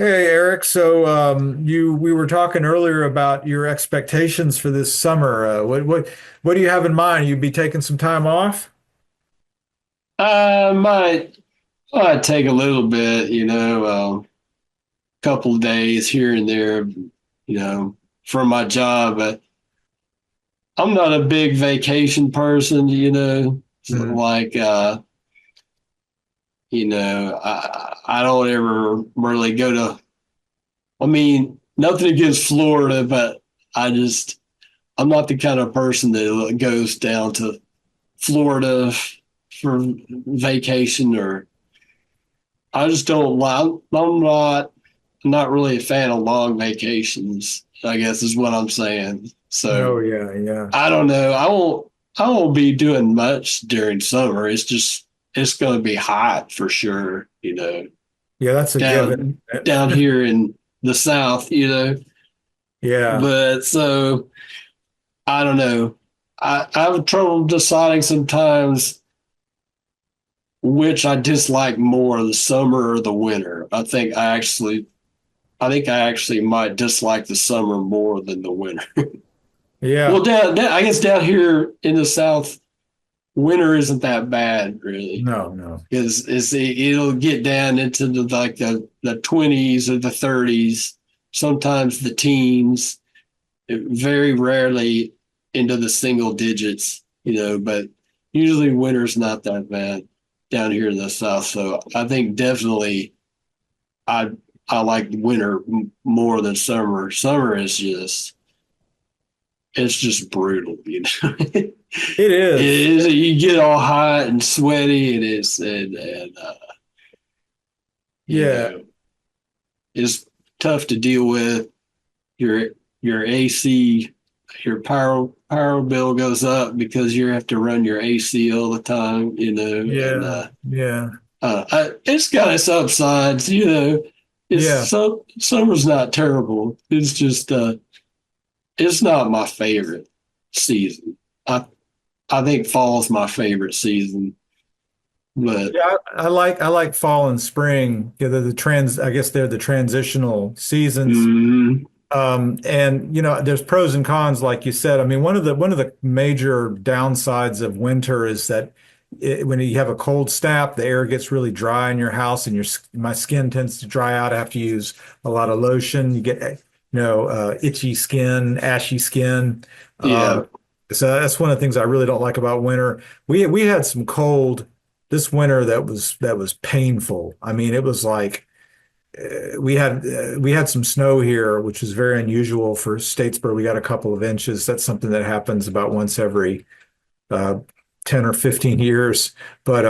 Hey Eric, so we were talking earlier about your expectations for this summer. What do you have in mind? You be taking some time off? I might take a little bit, couple of days here and there, from my job. But I'm not a big vacation person, So, Hmm. like, I don't ever really go to. I mean, nothing against Florida, but I'm not the kind of person that goes down to Florida for vacation or I just don't like. I'm not really a fan of long vacations. I guess is what I'm saying. So Oh yeah, yeah, I don't know. I won't be doing much during summer. It's going to be hot for sure. yeah. That's a Down given. down here in the south. Yeah, But so I don't know. I have trouble deciding sometimes which I dislike more, the summer or the winter. I think I actually might dislike the summer more than the winter. Well, yeah. I guess down here in the South, winter isn't that bad, really, No, no. because it'll get down into the 20s or the 30s, sometimes the teens, very rarely into the single digits, but usually winter's not that bad down here in the South. So I think definitely I I like winter more than summer. Summer is just it's just brutal, it It is. is you get all hot and sweaty and you Yeah, know it's tough to deal with. Your your AC your power bill goes up because you have to run your AC all the time, and yeah, yeah, it's got its upsides, It's yeah. summer's not terrible. It's just it's not my favorite season. I I think fall's my favorite season, but Yeah, I like fall and spring. Yeah, they're the trans. I guess they're the transitional seasons. mm, And there's pros and cons, like you said. I mean, one of the major downsides of winter is that when you have a cold snap, the air gets really dry in your house, and my skin tends to dry out. I have to use a lot of lotion. You get, itchy skin, ashy skin. yeah, Uh, so that's one of the things I really don't like about winter. We had some cold this winter that was painful. I mean, it was like we had some snow here, which is very unusual for Statesboro. We got a couple of inches. That's something that happens about once every uh, 10 or 15 years. But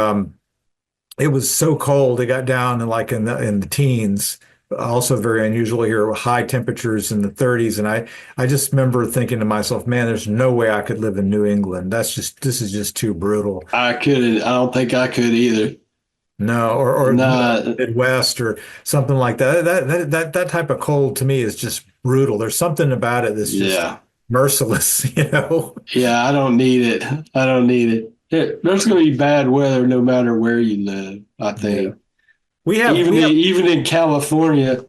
it was so cold. It got down in the teens. Also very unusual here with high temperatures in the 30s. And I just remember thinking to myself, man, there's no way I could live in New England. This is just too brutal. I couldn't. I don't think I could either. No, or Not, Midwest or something like that. That type of cold to me is just brutal. There's something about it that's just yeah, merciless, you know? yeah. I don't need it. I don't need it. There's going to be bad weather no matter where you live. I Yeah. think We have even in California,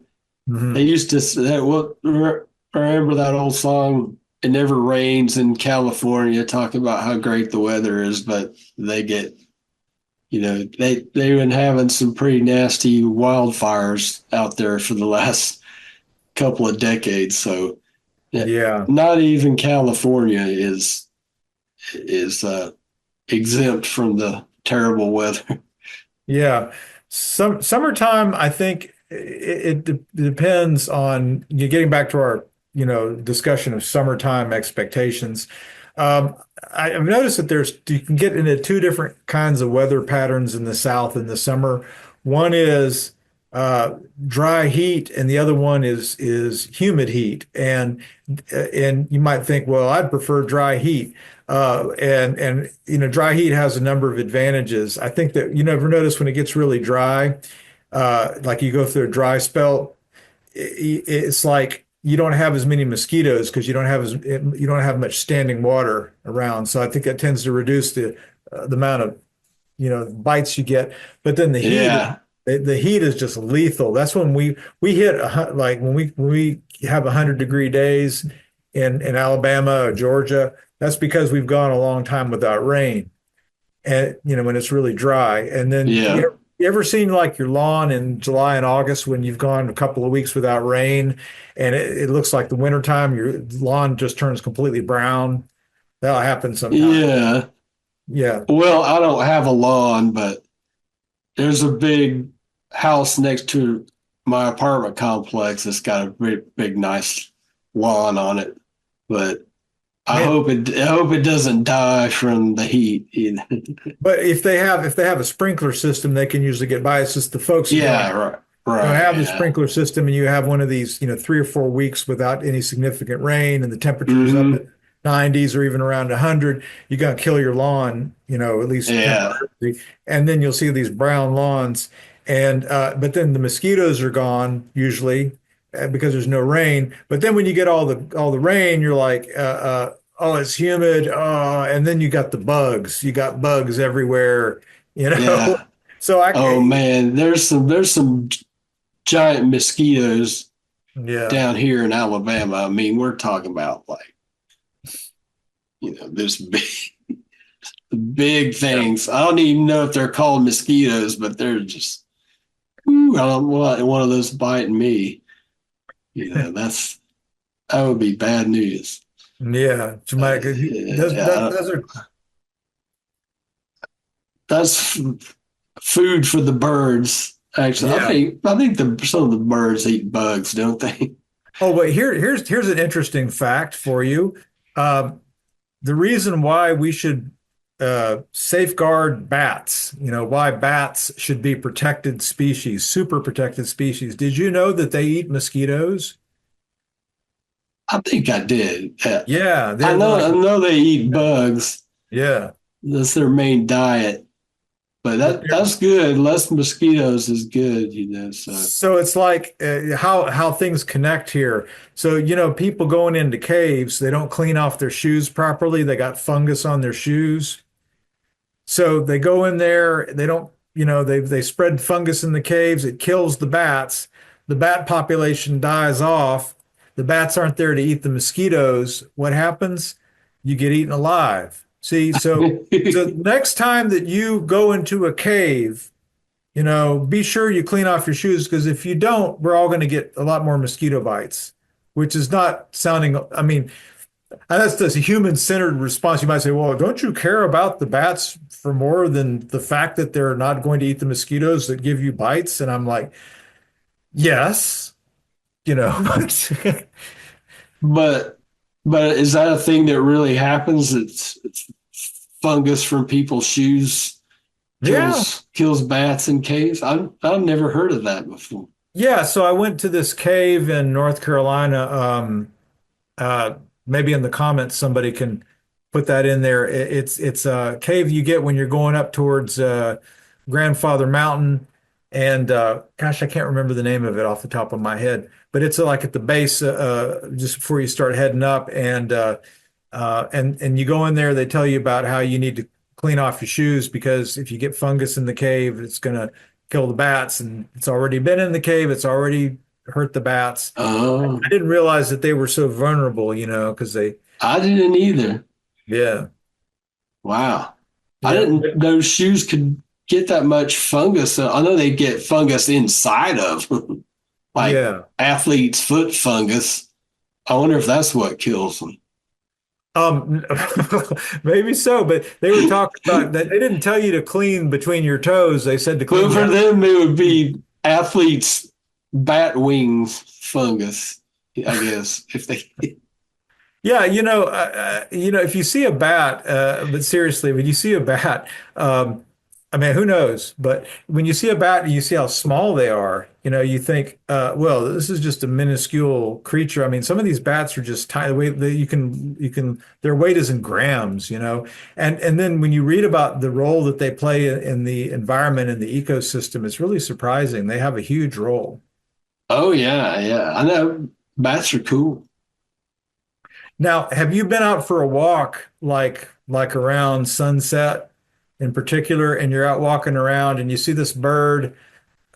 they mhm. used to say, "What remember that old song? It never rains in California." Talk about how great the weather is, but they get they've been having some pretty nasty wildfires out there for the last couple of decades. So yeah, Yeah. not even California is exempt from the terrible weather. Yeah. Summertime, I think depends on you getting back to our, discussion of summertime expectations. Um, I've noticed that you can get into two different kinds of weather patterns in the South in the summer. One is dry heat, and the other one is humid heat. And you might think, well, I'd prefer dry heat. And dry heat has a number of advantages. I think that you never notice when it gets really dry, like you go through a dry spell, it's like you don't have as many mosquitoes because you don't have much standing water around. So I think that tends to reduce the amount of bites you get. But then the heat Yeah, The heat is just lethal. That's when we hit like when we have 100-degree days in Alabama or Georgia. That's because we've gone a long time without rain, and when it's really dry. And then Yeah. you ever seen like your lawn in July and August when you've gone a couple of weeks without rain, and it looks like the wintertime, your lawn just turns completely brown. That'll happen sometime. Yeah. Yeah. Well, I don't have a lawn, but there's a big house next to my apartment complex that's got a big, nice lawn on it. But Man, I hope it doesn't die from the heat either. but if they have a sprinkler system, they can usually get by. It's just the folks who don't Yeah, right, don't right, have the yeah. sprinkler system, and you have one of these, 3 or 4 weeks without any significant rain, and the temperature's up Hmm. at 90s or even around 100, you're gonna kill your lawn, at least Yeah, temporarily, and then you'll see these brown lawns, and but then the mosquitoes are gone usually because there's no rain. But then when you get all the rain, you're like, oh, it's humid, and then you got the bugs. You got bugs everywhere, you know. yeah. So Oh man, there's some giant mosquitoes yeah. down here in Alabama. I mean, we're talking about like, this big Yeah. things. I don't even know if they're called mosquitoes, but they're just, ooh, I don't want one of those biting me. That would be bad news. Yeah, Jamaica. Yeah, Those are that's food for the birds. Actually, yeah. I think some of the birds eat bugs, don't they? Oh, but here's an interesting fact for you. Um, the reason why we should safeguard bats, why bats should be protected species, super protected species. Did you know that they eat mosquitoes? I think I did. Yeah, I they're know like I know they eat bugs. yeah. That's their main diet. But But that's good. Less mosquitoes is good. So so it's like how things connect here. So people going into caves, they don't clean off their shoes properly. They got fungus on their shoes. So they go in there, they don't, they spread fungus in the caves, it kills the bats. The bat population dies off. The bats aren't there to eat the mosquitoes. What happens? You get eaten alive. See, so next time that you go into a cave, be sure you clean off your shoes because if you don't, we're all going to get a lot more mosquito bites, which is not sounding, I mean, and that's a human-centered response. You might say, well, don't you care about the bats for more than the fact that they're not going to eat the mosquitoes that give you bites? And I'm like, yes, you know. but but is that a thing that really happens? It's fungus from people's shoes Yeah. kills bats in caves. I've never heard of that before. Yeah. So I went to this cave in North Carolina. Maybe in the comments somebody can put that in there. It's a cave you get when you're going up towards Grandfather Mountain, and gosh, I can't remember the name of it off the top of my head, but it's like at the base, just before you start heading up, and you go in there. They tell you about how you need to clean off your shoes because if you get fungus in the cave, it's gonna kill the bats, and it's already been in the cave. It's already hurt the bats. Oh, I didn't realize that they were so vulnerable, because I didn't either. yeah, Wow. I yeah, didn't know shoes could get that much fungus. I know they get fungus inside of like yeah. athlete's foot fungus. I wonder if that's what kills them. Um, maybe so, but they were talking about that. They didn't tell you to clean between your toes. They said to Well, clean for your, them, it would be athlete's bat wings fungus, I guess. If they, yeah, if you see a bat, but seriously, when you see a bat, I mean, who knows? But when you see a bat and you see how small they are, you think, well, this is just a minuscule creature. I mean, some of these bats are just tiny. The way that their weight is in grams, and then when you read about the role that they play in the environment and the ecosystem, it's really surprising. They have a huge role. oh yeah, yeah, I know bats are cool. Now, have you been out for a walk like around sunset in particular, and you're out walking around and you see this bird?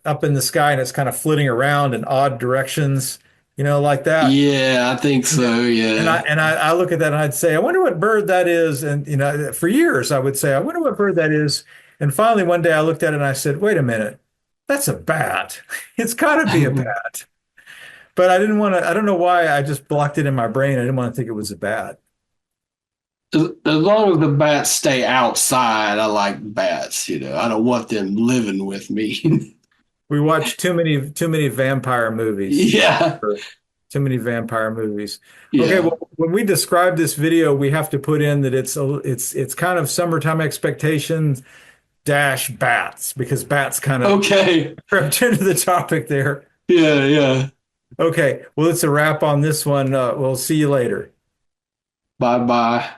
up in the sky and it's kind of flitting around in odd directions, like that. Yeah, I think so. And I Yeah. and I, I look at that and I'd say, I wonder what bird that is. And for years I would say, I wonder what bird that is. And finally one day I looked at it and I said, wait a minute, that's a bat. It's got to be a bat. But I didn't want to. I don't know why. I just blocked it in my brain. I didn't want to think it was a bat. As long as the bats stay outside, I like bats. I don't want them living with me. We watched too many vampire movies. Yeah. Too many vampire movies. Okay, Yeah. well, when we describe this video, we have to put in that it's kind of summertime expectations dash bats because bats kind of Okay. crept into the topic there. Yeah. Yeah. Okay, well, it's a wrap on this one. We'll see you later. Bye bye.